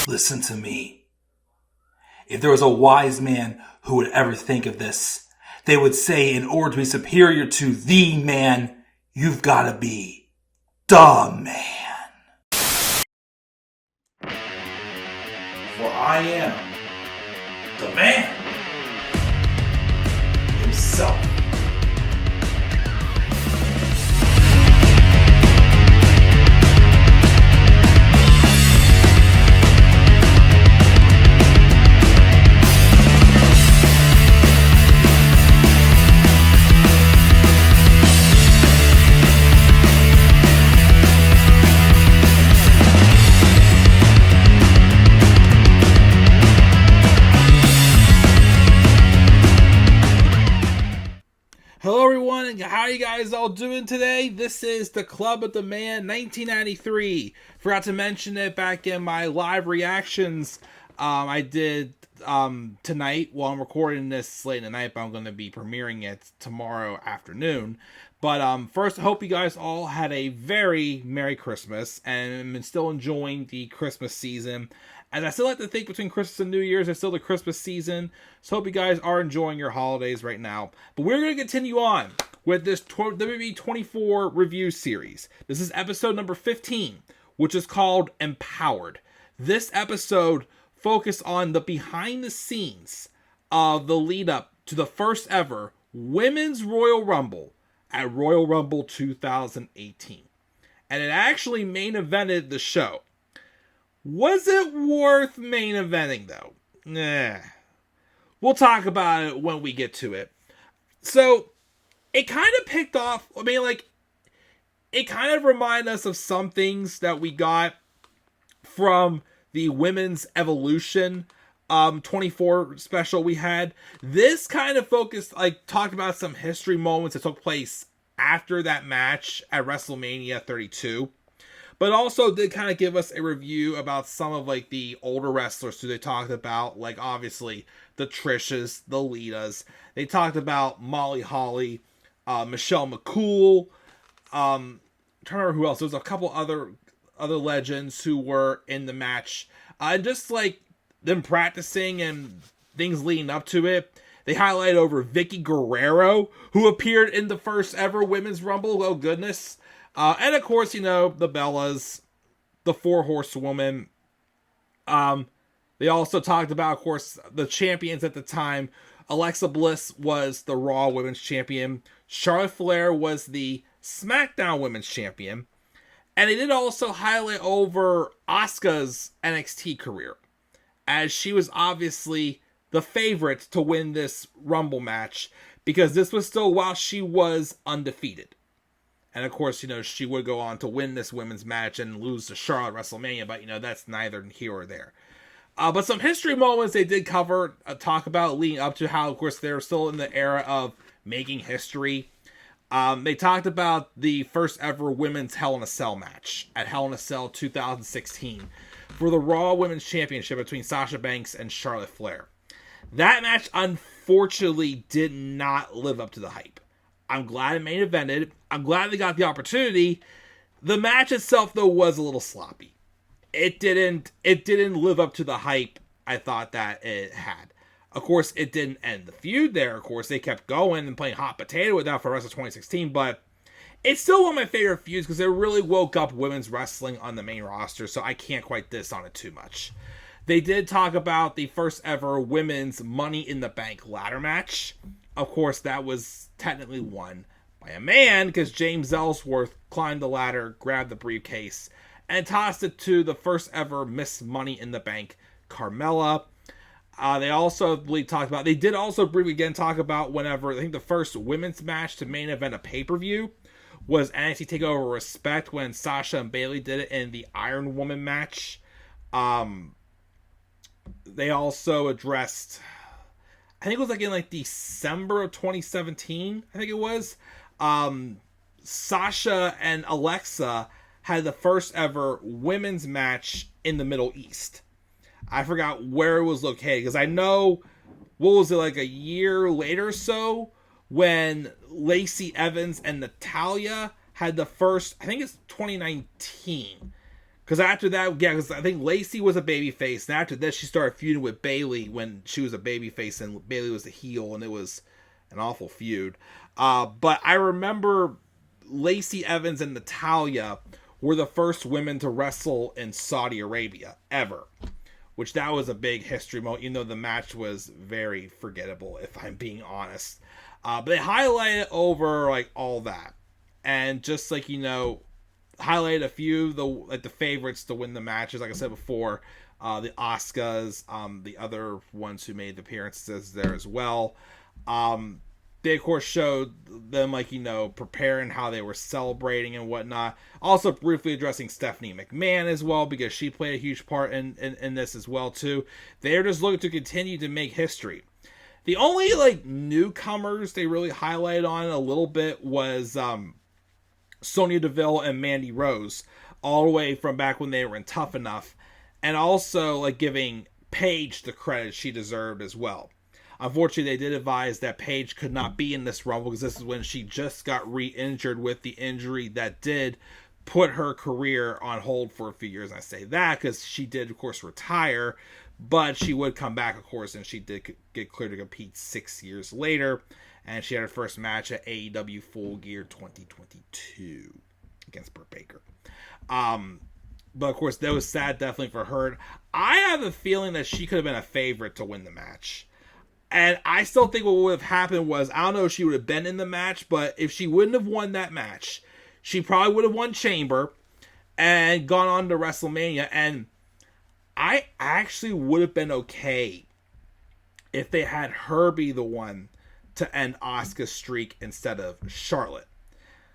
Listen to me. If there was a wise man who would ever think of this, they would say in order to be superior to the man, you've got to be the man. For I am the man himself. Hello everyone, and how are you guys all doing today? This is the Club of the Man 1993. Forgot to mention it back in my live reactions I did tonight. While I'm recording this late at night, but I'm going to be premiering it tomorrow afternoon. But first, I hope you guys all had a very Merry Christmas and am still enjoying the Christmas season. And I still like to think between Christmas and New Year's, it's still the Christmas season. So hope you guys are enjoying your holidays right now. But we're going to continue on with this WWE 24 review series. This is episode number 15, which is called Empowered. This episode focused on the behind the scenes of the lead up to the first ever Women's Royal Rumble at Royal Rumble 2018. And it actually main evented the show. Was it worth main eventing, though? Nah. We'll talk about it when we get to it. So, it kind of picked off, it kind of reminded us of some things that we got from the Women's Evolution 24 special we had. This kind of focused, talked about some history moments that took place after that match at WrestleMania 32. But also did kind of give us a review about some of the older wrestlers who they talked about, obviously the Trish's, the Litas. They talked about Molly Holly, Michelle McCool. Trying to remember who else. There was a couple other legends who were in the match. And just them practicing and things leading up to it. They highlighted over Vicky Guerrero, who appeared in the first ever Women's Rumble. Oh goodness. And of course, the Bellas, the Four Horsewomen. They also talked about, of course, the champions at the time. Alexa Bliss was the Raw Women's Champion. Charlotte Flair was the SmackDown Women's Champion. And they did also highlight over Asuka's NXT career, as she was obviously the favorite to win this Rumble match, because this was still while she was undefeated. And of course, she would go on to win this women's match and lose to Charlotte at WrestleMania, but that's neither here or there. But some history moments they did cover, talk about leading up to how, of course, they're still in the era of making history. They talked about the first ever women's Hell in a Cell match at Hell in a Cell 2016 for the Raw Women's Championship between Sasha Banks and Charlotte Flair. That match, unfortunately, did not live up to the hype. I'm glad it main evented. I'm glad they got the opportunity. The match itself, though, was a little sloppy. It didn't live up to the hype I thought that it had. Of course, it didn't end the feud there. Of course, they kept going and playing hot potato with that for the rest of 2016. But it's still one of my favorite feuds because it really woke up women's wrestling on the main roster. So I can't quite diss on it too much. They did talk about the first ever women's Money in the Bank ladder match. Of course, that was technically won by a man because James Ellsworth climbed the ladder, grabbed the briefcase, and tossed it to the first ever Miss Money in the Bank, Carmella. They also they did also briefly again talk about whenever, I think the first women's match to main event a pay-per-view was NXT TakeOver Respect when Sasha and Bayley did it in the Iron Woman match. They also addressed, I think it was in December of 2017, I think it was. Sasha and Alexa had the first ever women's match in the Middle East. I forgot where it was located, because I know, what was it, a year later or so, when Lacey Evans and Natalya had the first, I think it's 2019, Because after that, yeah, because I think Lacey was a babyface, and after this, she started feuding with Bayley when she was a babyface, and Bayley was the heel, and it was an awful feud. But I remember Lacey Evans and Natalya were the first women to wrestle in Saudi Arabia ever, which that was a big history moment, even though the match was very forgettable, if I'm being honest. But they highlighted over like all that, and just like, you know, highlighted a few of the favorites to win the matches. Like I said before, the Asukas, the other ones who made the appearances there as well. They of course showed them, like, you know, preparing how they were celebrating and whatnot. Also briefly addressing Stephanie McMahon as well, because she played a huge part in this as well too. They're just looking to continue to make history. The only like newcomers they really highlighted on a little bit was Sonya Deville and Mandy Rose, all the way from back when they were in Tough Enough, and also like giving Paige the credit she deserved as well. Unfortunately, they did advise that Paige could not be in this Rumble because this is when she just got re-injured with the injury that did put her career on hold for a few years. And I say that because she did, of course, retire, but she would come back, of course, and she did get cleared to compete 6 years later. And she had her first match at AEW Full Gear 2022 against Britt Baker. But of course, that was sad definitely for her. I have a feeling that she could have been a favorite to win the match. And I still think what would have happened was, I don't know if she would have been in the match, but if she wouldn't have won that match, she probably would have won Chamber and gone on to WrestleMania. And I actually would have been okay if they had her be the one to end Asuka's streak instead of Charlotte.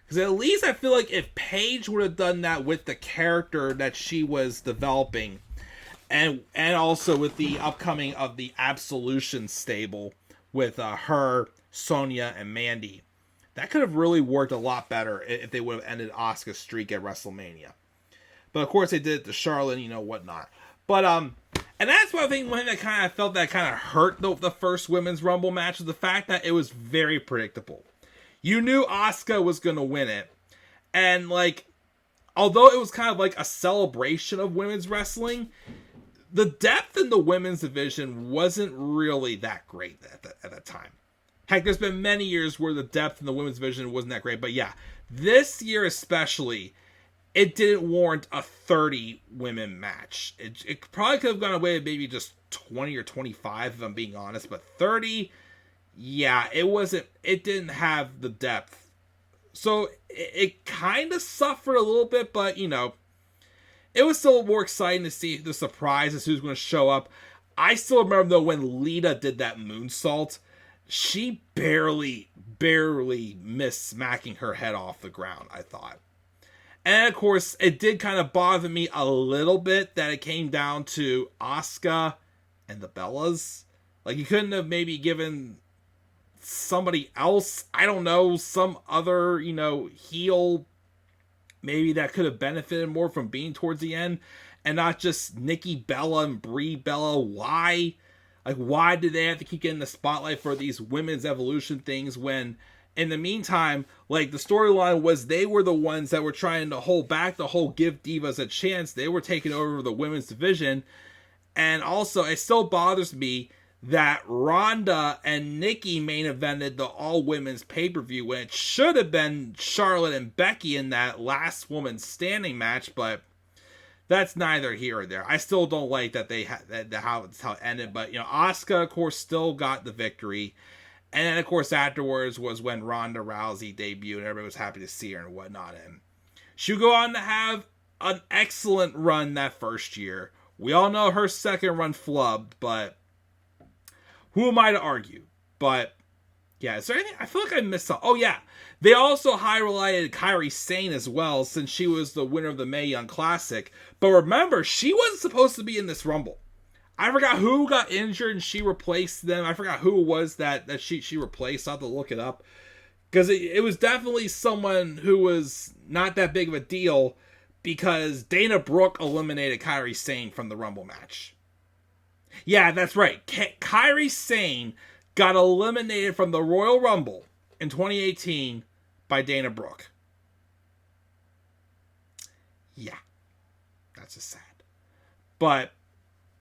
Because at least I feel like if Paige would have done that with the character that she was developing, and also with the upcoming of the Absolution stable with her, Sonya, and Mandy, that could have really worked a lot better if they would have ended Asuka's streak at WrestleMania. But of course they did it to Charlotte, you know, whatnot. But and that's why I think one thing that kind of felt that kind of hurt the first Women's Rumble match was the fact that it was very predictable. You knew Asuka was going to win it. And like, although it was kind of like a celebration of women's wrestling, the depth in the women's division wasn't really that great at that time. Heck, there's been many years where the depth in the women's division wasn't that great. But yeah, this year especially, it didn't warrant a 30 women match. It probably could have gone away with maybe just 20 or 25 if I'm being honest. But 30, yeah, it didn't have the depth. So it kind of suffered a little bit, but you know, it was still more exciting to see the surprises, who's going to show up. I still remember though when Lita did that moonsault, she barely missed smacking her head off the ground, I thought. And of course, it did kind of bother me a little bit that it came down to Asuka and the Bellas. Like, you couldn't have maybe given somebody else, I don't know, some other, you know, heel, maybe that could have benefited more from being towards the end, and not just Nikki Bella and Brie Bella. Why? Like, why did they have to keep getting the spotlight for these women's evolution things when, in the meantime, like, the storyline was they were the ones that were trying to hold back the whole give divas a chance. They were taking over the women's division. And also, it still bothers me that Ronda and Nikki main evented the all-women's pay-per-view when it should have been Charlotte and Becky in that last woman standing match, but that's neither here or there. I still don't like that they how it ended, but you know, Asuka, of course, still got the victory. And then, of course, afterwards was when Ronda Rousey debuted, and everybody was happy to see her and whatnot. And she would go on to have an excellent run that first year. We all know her second run flubbed, but who am I to argue? But yeah, is there anything? I feel like I missed something. Oh yeah, they also highlighted Kairi Sane as well, since she was the winner of the Mae Young Classic. But remember, she wasn't supposed to be in this Rumble. I forgot who got injured and she replaced them. I forgot who it was that she replaced. I'll have to look it up. Because it was definitely someone who was not that big of a deal, because Dana Brooke eliminated Kairi Sane from the Rumble match. Yeah, that's right. Kairi Sane got eliminated from the Royal Rumble in 2018 by Dana Brooke. Yeah, That's just sad. But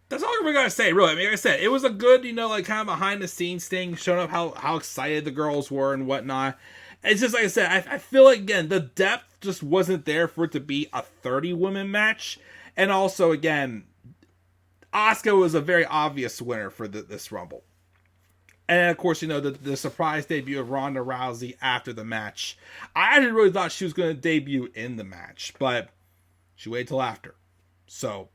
that's all we're going to say, really. I mean, like I said, it was a good, like kind of behind the scenes thing, showing up how excited the girls were and whatnot. It's just, like I said, I feel like, again, the depth just wasn't there for it to be a 30-woman match. And also, again, Asuka was a very obvious winner for this Rumble. And, of course, the surprise debut of Ronda Rousey after the match. I actually really thought she was going to debut in the match, but she waited till after. So,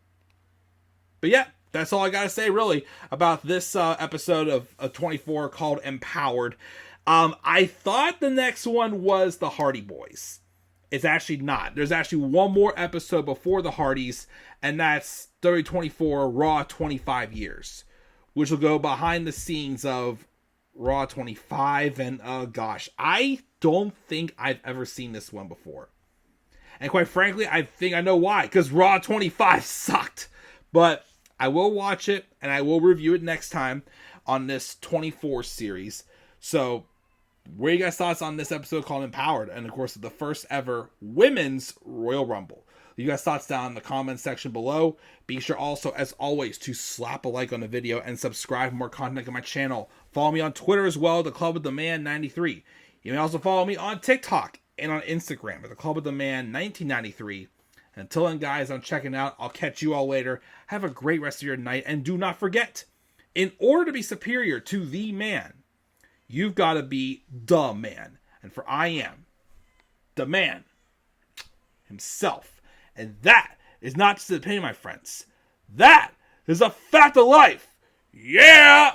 but yeah, that's all I got to say, really, about this episode of 24 called Empowered. I thought the next one was the Hardy Boys. It's actually not. There's actually one more episode before the Hardys, and that's WWE Raw 25 years, which will go behind the scenes of Raw 25. And I don't think I've ever seen this one before. And quite frankly, I think I know why, because Raw 25 sucked. But I will watch it, and I will review it next time on this 24 series. So, what are you guys' thoughts on this episode called Empowered? And of course, the first ever Women's Royal Rumble. You guys' thoughts down in the comments section below. Be sure also, as always, to slap a like on the video and subscribe for more content on my channel. Follow me on Twitter as well, The Club with the Man 93. You may also follow me on TikTok and on Instagram at The Club with the Man 1993. Until then, guys, I'm checking out. I'll catch you all later. Have a great rest of your night. And do not forget, in order to be superior to the man, you've got to be the man. And for I am the man himself. And that is not just an opinion, my friends. That is a fact of life. Yeah!